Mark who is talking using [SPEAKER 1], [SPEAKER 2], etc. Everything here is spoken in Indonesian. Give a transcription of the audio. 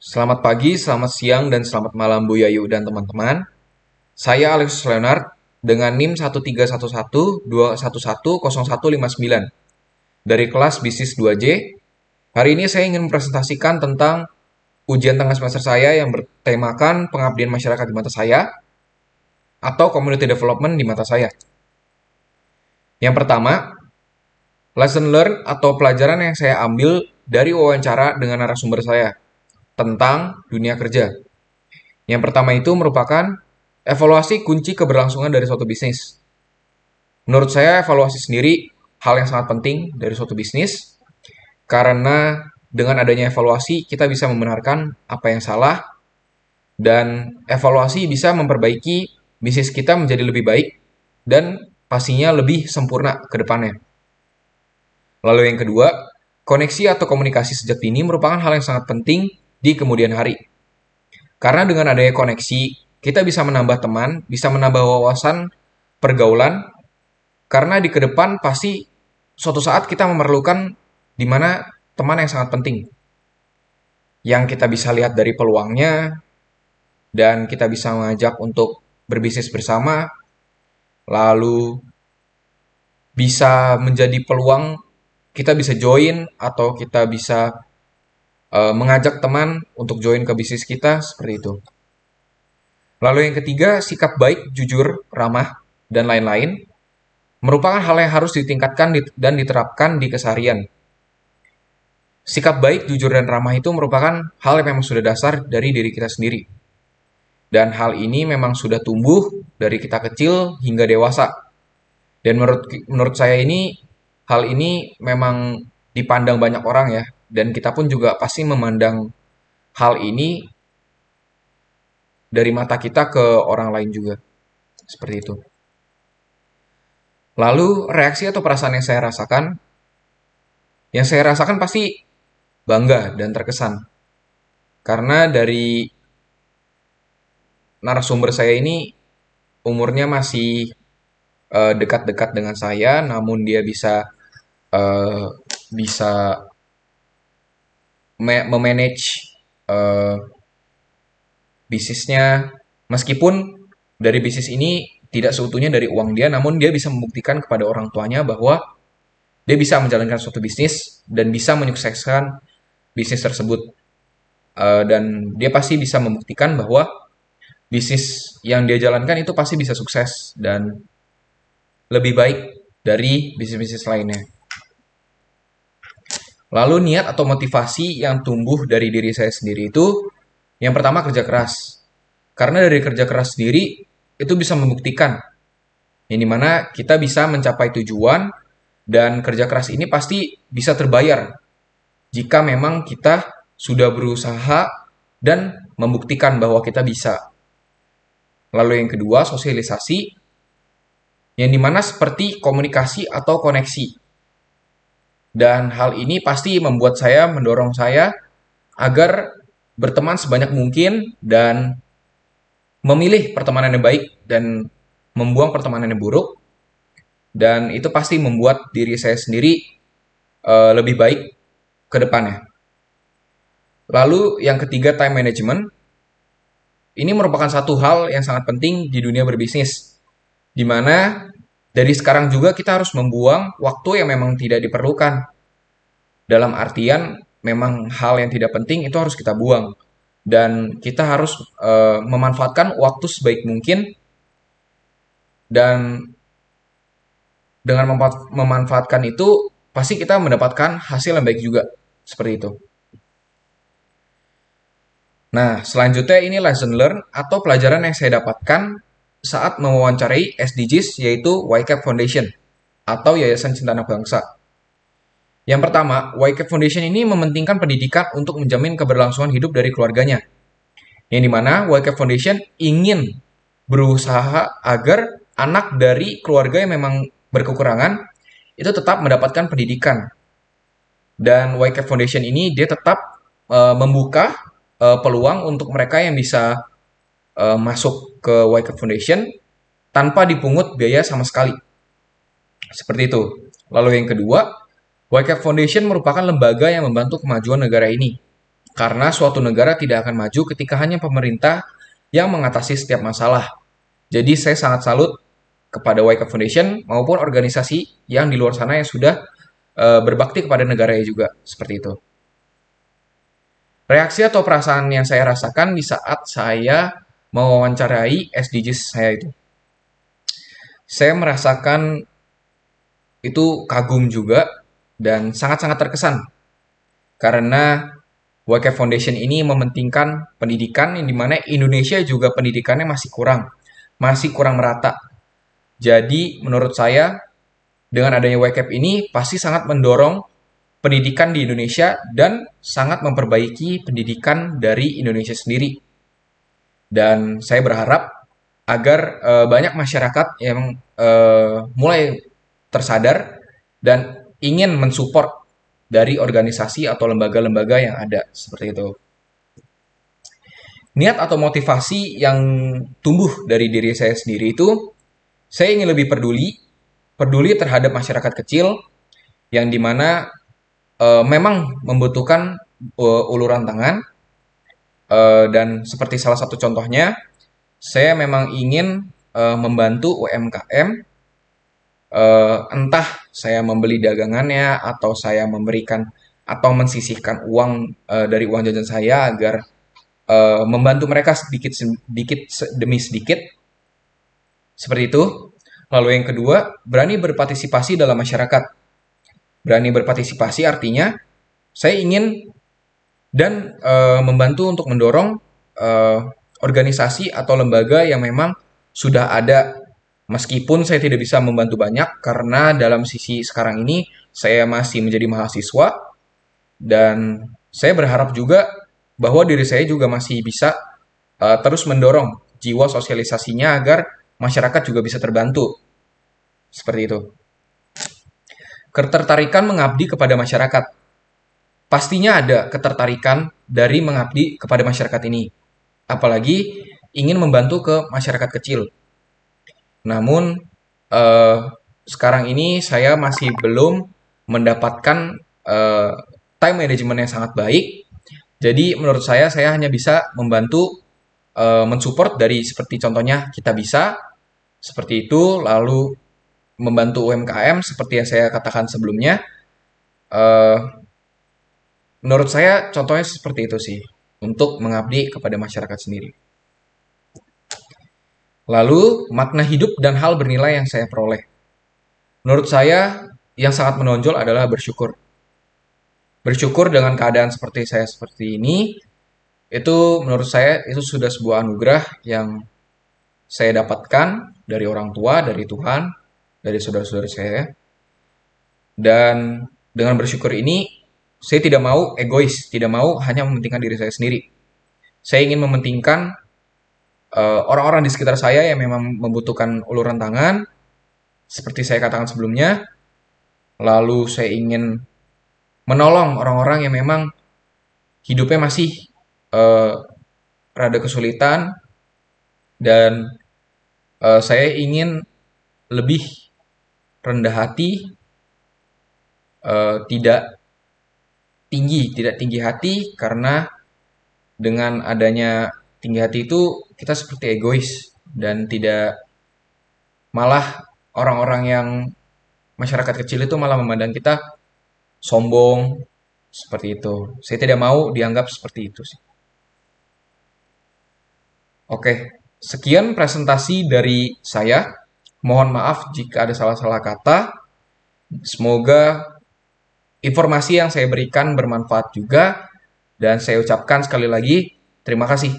[SPEAKER 1] Selamat pagi, selamat siang, dan selamat malam Bu Yayu dan teman-teman. Saya Alexis Leonard dengan NIM 131121101159 dari kelas Bisnis 2J. Hari ini saya ingin mempresentasikan tentang ujian tengah semester saya yang bertemakan pengabdian masyarakat di mata saya atau community development di mata saya. Yang pertama, lesson learned atau pelajaran yang saya ambil dari wawancara dengan narasumber saya tentang dunia kerja. Yang pertama itu merupakan evaluasi kunci keberlangsungan dari suatu bisnis. Menurut saya, evaluasi sendiri hal yang sangat penting dari suatu bisnis, karena dengan adanya evaluasi, kita bisa membenarkan apa yang salah, dan evaluasi bisa memperbaiki bisnis kita menjadi lebih baik, dan pastinya lebih sempurna ke depannya. Lalu yang kedua, koneksi atau komunikasi sejak dini merupakan hal yang sangat penting di kemudian hari. Karena dengan adanya koneksi, kita bisa menambah teman, bisa menambah wawasan pergaulan, karena di ke depan pasti suatu saat kita memerlukan di mana teman yang sangat penting. Yang kita bisa lihat dari peluangnya, dan kita bisa mengajak untuk berbisnis bersama, lalu bisa menjadi peluang kita bisa join atau kita bisa mengajak teman untuk join ke bisnis kita, seperti itu. Lalu yang ketiga, sikap baik, jujur, ramah, dan lain-lain merupakan hal yang harus ditingkatkan dan diterapkan di keseharian. Sikap baik, jujur, dan ramah itu merupakan hal yang memang sudah dasar dari diri kita sendiri. Dan hal ini memang sudah tumbuh dari kita kecil hingga dewasa. Dan menurut saya hal ini memang dipandang banyak orang ya. Dan kita pun juga pasti memandang hal ini dari mata kita ke orang lain juga. Seperti itu. Lalu reaksi atau perasaan yang saya rasakan pasti bangga dan terkesan. Karena dari narasumber saya ini umurnya masih dekat-dekat dengan saya, namun dia uh, bisa memanage uh, bisnisnya, meskipun dari bisnis ini tidak seutuhnya dari uang dia, namun dia bisa membuktikan kepada orang tuanya bahwa dia bisa menjalankan suatu bisnis dan bisa menyukseskan bisnis tersebut. Dan dia pasti bisa membuktikan bahwa bisnis yang dia jalankan itu pasti bisa sukses dan lebih baik dari bisnis-bisnis lainnya. Lalu niat atau motivasi yang tumbuh dari diri saya sendiri itu yang pertama kerja keras. Karena dari kerja keras sendiri itu bisa membuktikan yang dimana kita bisa mencapai tujuan dan kerja keras ini pasti bisa terbayar jika memang kita sudah berusaha dan membuktikan bahwa kita bisa. Lalu yang kedua, sosialisasi yang dimana seperti komunikasi atau koneksi. Dan hal ini pasti mendorong saya agar berteman sebanyak mungkin dan memilih pertemanan yang baik dan membuang pertemanan yang buruk. Dan itu pasti membuat diri saya sendiri lebih baik ke depannya. Lalu yang ketiga, time management. Ini merupakan satu hal yang sangat penting di dunia berbisnis. Di mana dari sekarang juga kita harus membuang waktu yang memang tidak diperlukan. Dalam artian memang hal yang tidak penting itu harus kita buang. Dan kita harus memanfaatkan waktu sebaik mungkin, dan dengan memanfaatkan itu pasti kita mendapatkan hasil yang baik juga. Seperti itu. Nah, selanjutnya ini lesson learn atau pelajaran yang saya dapatkan saat mewawancarai SDGs, yaitu YCAP Foundation atau Yayasan Cinta Anak Bangsa. Yang pertama, YCAP Foundation ini mementingkan pendidikan untuk menjamin keberlangsungan hidup dari keluarganya. Yang dimana YCAP Foundation ingin berusaha agar anak dari keluarga yang memang berkekurangan itu tetap mendapatkan pendidikan. Dan YCAP Foundation ini dia tetap membuka peluang untuk mereka yang bisa masuk ke YCAP Foundation tanpa dipungut biaya sama sekali. Seperti itu. Lalu yang kedua, YCAP Foundation merupakan lembaga yang membantu kemajuan negara ini. Karena suatu negara tidak akan maju ketika hanya pemerintah yang mengatasi setiap masalah. Jadi saya sangat salut kepada Wake Up Foundation maupun organisasi yang di luar sana yang sudah berbakti kepada negaranya juga, seperti itu. Reaksi atau perasaan yang saya rasakan di saat saya mewawancarai SDGs saya itu. Saya merasakan itu kagum juga dan sangat-sangat terkesan karena YK Foundation ini mementingkan pendidikan yang dimana Indonesia juga pendidikannya masih kurang merata. Jadi menurut saya dengan adanya YCAP ini pasti sangat mendorong pendidikan di Indonesia dan sangat memperbaiki pendidikan dari Indonesia sendiri. Dan saya berharap agar banyak masyarakat yang mulai tersadar dan ingin mensupport dari organisasi atau lembaga-lembaga yang ada seperti itu. Niat atau motivasi yang tumbuh dari diri saya sendiri itu, saya ingin lebih peduli terhadap masyarakat kecil yang dimana memang membutuhkan uluran tangan, dan seperti salah satu contohnya, saya memang ingin membantu UMKM, entah saya membeli dagangannya atau saya memberikan atau mensisihkan uang dari uang jajan saya agar membantu mereka sedikit demi sedikit, seperti itu. Lalu yang kedua, berani berpartisipasi dalam masyarakat. Berani berpartisipasi artinya saya ingin dan membantu untuk mendorong eh, organisasi atau lembaga yang memang sudah ada. Meskipun saya tidak bisa membantu banyak karena dalam sisi sekarang ini saya masih menjadi mahasiswa dan saya berharap juga bahwa diri saya juga masih bisa terus mendorong jiwa sosialisasinya agar masyarakat juga bisa terbantu. Seperti itu. Ketertarikan mengabdi kepada masyarakat. Pastinya ada ketertarikan dari mengabdi kepada masyarakat ini. Apalagi ingin membantu ke masyarakat kecil. Namun eh, sekarang ini saya masih belum mendapatkan eh, time management yang sangat baik. Jadi menurut saya hanya bisa membantu mensupport dari seperti contohnya kita bisa seperti itu, lalu membantu UMKM seperti yang saya katakan sebelumnya. Eh, Menurut saya contohnya seperti itu sih untuk mengabdi kepada masyarakat sendiri. Lalu makna hidup dan hal bernilai yang saya peroleh. Menurut saya yang sangat menonjol adalah bersyukur. Bersyukur dengan keadaan seperti saya seperti ini, itu menurut saya itu sudah sebuah anugerah yang saya dapatkan dari orang tua, dari Tuhan, dari saudara-saudara saya. Dan dengan bersyukur ini, saya tidak mau egois, tidak mau hanya mementingkan diri saya sendiri. Saya ingin mementingkan orang-orang di sekitar saya yang memang membutuhkan uluran tangan, seperti saya katakan sebelumnya. Lalu saya ingin menolong orang-orang yang memang hidupnya masih eh, rada kesulitan dan saya ingin lebih rendah hati, tidak tinggi hati karena dengan adanya tinggi hati itu kita seperti egois dan tidak malah orang-orang yang masyarakat kecil itu malah memandang kita sombong seperti itu. Saya tidak mau dianggap seperti itu sih. Oke, sekian presentasi dari saya. Mohon maaf jika ada salah-salah kata. Semoga informasi yang saya berikan bermanfaat juga dan saya ucapkan sekali lagi terima kasih.